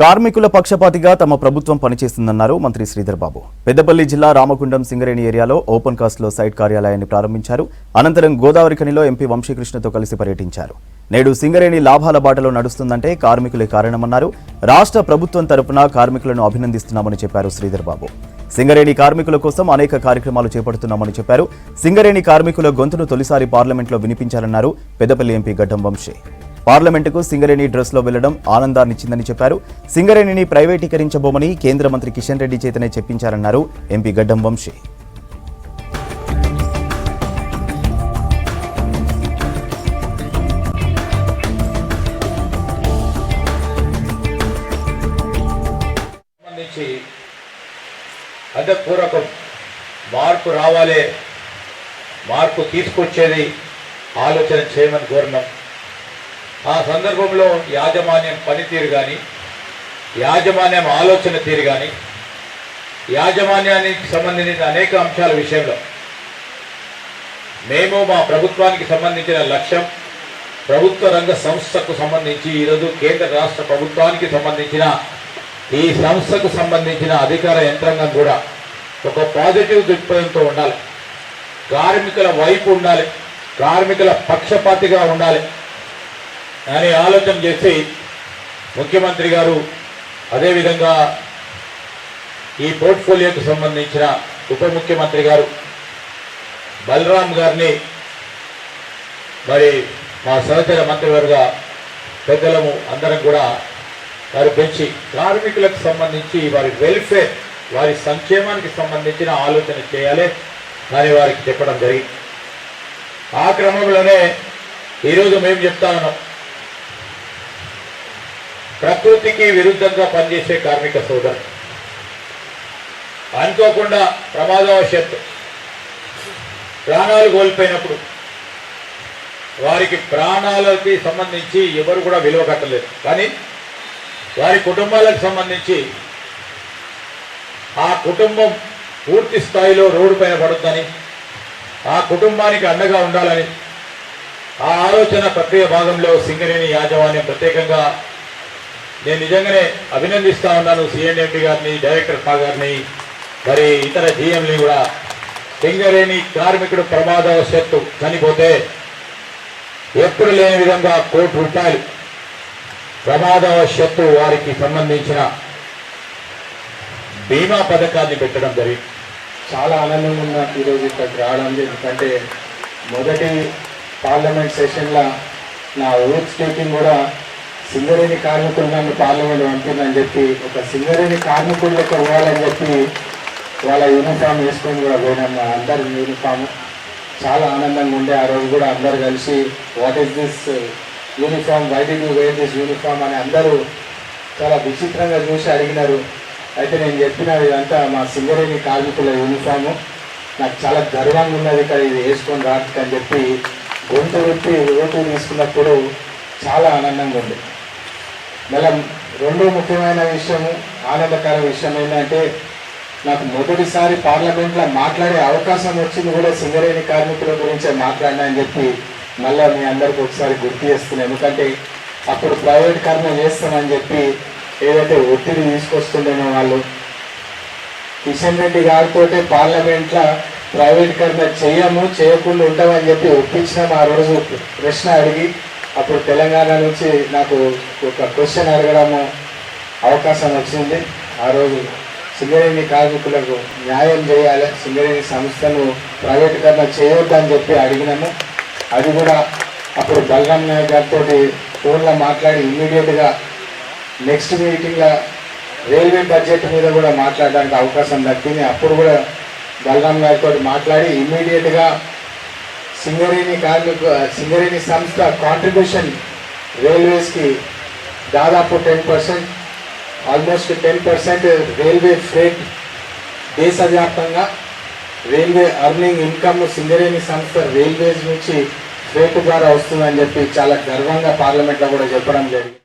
కార్మికుల పక్షపాతిగా తమ ప్రభుత్వం పనిచేస్తుందన్నారు మంత్రి శ్రీధర్ బాబు. పెద్దపల్లి జిల్లా రామగుండం సింగరేణి ఏరియాలో ఓపెన్ కాస్ట్ లో సైట్ కార్యాలయాన్ని ప్రారంభించారు. అనంతరం గోదావరి ఖనిలో ఎంపీ వంశీకృష్ణతో కలిసి పర్యటించారు. నేడు సింగరేణి లాభాల బాటలో నడుస్తుందంటే కార్మికులే కారణమన్నారు. రాష్ట్ర ప్రభుత్వం తరపున కార్మికులను అభినందిస్తున్నామని చెప్పారు శ్రీధర్ బాబు. సింగరేణి కార్మికుల కోసం అనేక కార్యక్రమాలు చేపడుతున్నామని చెప్పారు. సింగరేణి కార్మికుల గొంతును తొలిసారి పార్లమెంట్లో వినిపించారన్నారు పెద్దపల్లి ఎంపీ గడ్డం వంశీ. పార్లమెంటుకు సింగరేణి డ్రెస్లో వెళ్లడం ఆనందాన్నిచ్చిందని చెప్పారు. సింగరేణిని ప్రైవేటీకరించబోమని కేంద్ర మంత్రి కిషన్ రెడ్డి చేతనే చెప్పించారన్నారు ఎంపీ గడ్డం వంశీ. అదపూర్వకం మార్పు రావాలి, మార్పు తీసుకొచ్చేది ఆలోచన చేయమని కోరినాం. ఆ సందర్భంలో యాజమాన్యం పనితీరు కానీ, యాజమాన్యం ఆలోచన తీరు కానీ, యాజమాన్యానికి సంబంధించిన అనేక అంశాల విషయంలో మేము మా ప్రభుత్వానికి సంబంధించిన లక్ష్యం, ప్రభుత్వ రంగ సంస్థకు సంబంధించి ఈరోజు కేంద్ర రాష్ట్ర ప్రభుత్వానికి సంబంధించిన ఈ సంస్థకు సంబంధించిన అధికార యంత్రాంగం కూడా ఒక పాజిటివ్ దృక్పథంతో ఉండాలి, కార్మికుల వైపు ఉండాలి, కార్మికుల పక్షపాతిగా ఉండాలి అని ఆలోచన చేసి ముఖ్యమంత్రి గారు, అదేవిధంగా ఈ పోర్ట్ఫోలియోకు సంబంధించిన ఉప ముఖ్యమంత్రి గారు బలరాం గారిని మరి మా సహచర మంత్రివర్గ పెద్దలము అందరం కూడా వారు పెంచి కార్మికులకు సంబంధించి వారి వెల్ఫేర్, వారి సంక్షేమానికి సంబంధించిన ఆలోచన చేయాలి అని వారికి చెప్పడం జరిగింది. ఆ క్రమంలోనే ఈరోజు మేము చెప్తా ఉన్నాం, ప్రకృతికి విరుద్ధంగా పనిచేసే కార్మిక సోదరులు అనుకోకుండా ప్రమాదవశాత్తు ప్రాణాలు కోల్పోయినప్పుడు వారికి ప్రాణాలకి సంబంధించి ఎవరు కూడా విలువ కట్టలేదు. కానీ వారి కుటుంబాలకు సంబంధించి ఆ కుటుంబం పూర్తి స్థాయిలో రోడ్డు పైన పడుతుందని, ఆ కుటుంబానికి అండగా ఉండాలని ఆ ఆలోచన ప్రక్రియ భాగంలో సింగరేణి యాజమాన్యం ప్రత్యేకంగా నేను నిజంగానే అభినందిస్తా ఉన్నాను. సిఎండి గారిని, డైరెక్టర్ గారిని, మరి ఇతర జీఎంని కూడా. సింగరేణి కార్మికుడు ప్రమాదవశాత్తు చనిపోతే ఎప్పుడు లేని విధంగా ₹1,00,00,000 ప్రమాదవశాత్తు వారికి సంబంధించిన బీమా పథకాన్ని పెట్టడం జరిగింది. చాలా ఆనందంగా ఉన్నా ఈరోజు ఇక్కడికి రావడం. ఎందుకంటే మొదటి పార్లమెంట్ సెషన్లో నా ఓట్ స్టేకింగ్ కూడా సింగరేణి కార్మికులు నన్ను పార్లమెంట్ పంపిందని చెప్పి, ఒక సింగరేణి కార్మికులకు ఇవ్వాలని చెప్పి వాళ్ళ యూనిఫామ్ వేసుకొని కూడా పోయినాం. అందరి యూనిఫామ్ చాలా ఆనందంగా ఉండే. ఆ రోజు కూడా అందరు కలిసి what is this uniform, why did you wear this uniform అని అందరూ చాలా విచిత్రంగా చూసి అడిగినారు. అయితే నేను చెప్పిన ఇదంతా మా సింగరేణి కార్మికుల యూనిఫాము, నాకు చాలా గర్వంగా ఉన్నది ఇక్కడ ఇది వేసుకొని రాకని చెప్పి గొంతు విప్పి ఓటు తీసుకున్నప్పుడు చాలా ఆనందంగా ఉంది. మళ్ళీ రెండో ముఖ్యమైన విషయము, ఆనందకర విషయం ఏంటంటే, నాకు మొదటిసారి పార్లమెంట్లో మాట్లాడే అవకాశం వచ్చింది కూడా సింగరేణి కార్మికుల గురించే మాట్లాడినా అని చెప్పి మళ్ళీ మీ అందరికీ ఒకసారి గుర్తు చేస్తున్నాను. ఎందుకంటే అప్పుడు ప్రైవేటీకరణ చేస్తామని చెప్పి ఏదైతే ఒత్తిడి తీసుకొస్తుండేనో వాళ్ళు, కిషన్ రెడ్డి గారితో పార్లమెంట్లో ప్రైవేటీకరణ చేయకుండా ఉంటామని చెప్పి ఒప్పించినాం. ఆ రోజు ప్రశ్న అడిగి అప్పుడు తెలంగాణ నుంచి నాకు ఒక క్వశ్చన్ అడగడము అవకాశం వచ్చింది. ఆ రోజు సింగరేణి కార్మికులకు న్యాయం చేయాలి, సింగరేణి సంస్థను ప్రైవేటీకరణ చేయొద్దని చెప్పి అడిగినాము. అది కూడా అప్పుడు బలరాం నాయక్ గారితో ఫోన్లో మాట్లాడి ఇమ్మీడియట్గా నెక్స్ట్ మీటింగ్లో రైల్వే బడ్జెట్ మీద కూడా మాట్లాడడానికి అవకాశం దక్కింది. అప్పుడు కూడా బలరాం గారితో మాట్లాడి ఇమ్మీడియట్గా సింగరేణి సంస్థ కాంట్రిబ్యూషన్ రైల్వేస్కి దాదాపు 10%, ఆల్మోస్ట్ 10% రైల్వే ఫ్రేట్ దేశవ్యాప్తంగా రైల్వే అర్నింగ్ ఇన్కమ్ సింగరేణి సంస్థ రైల్వేస్ నుంచి ఫ్రేట్ ద్వారా వస్తుందని చెప్పి చాలా గర్వంగా పార్లమెంట్లో కూడా చెప్పడం జరిగింది.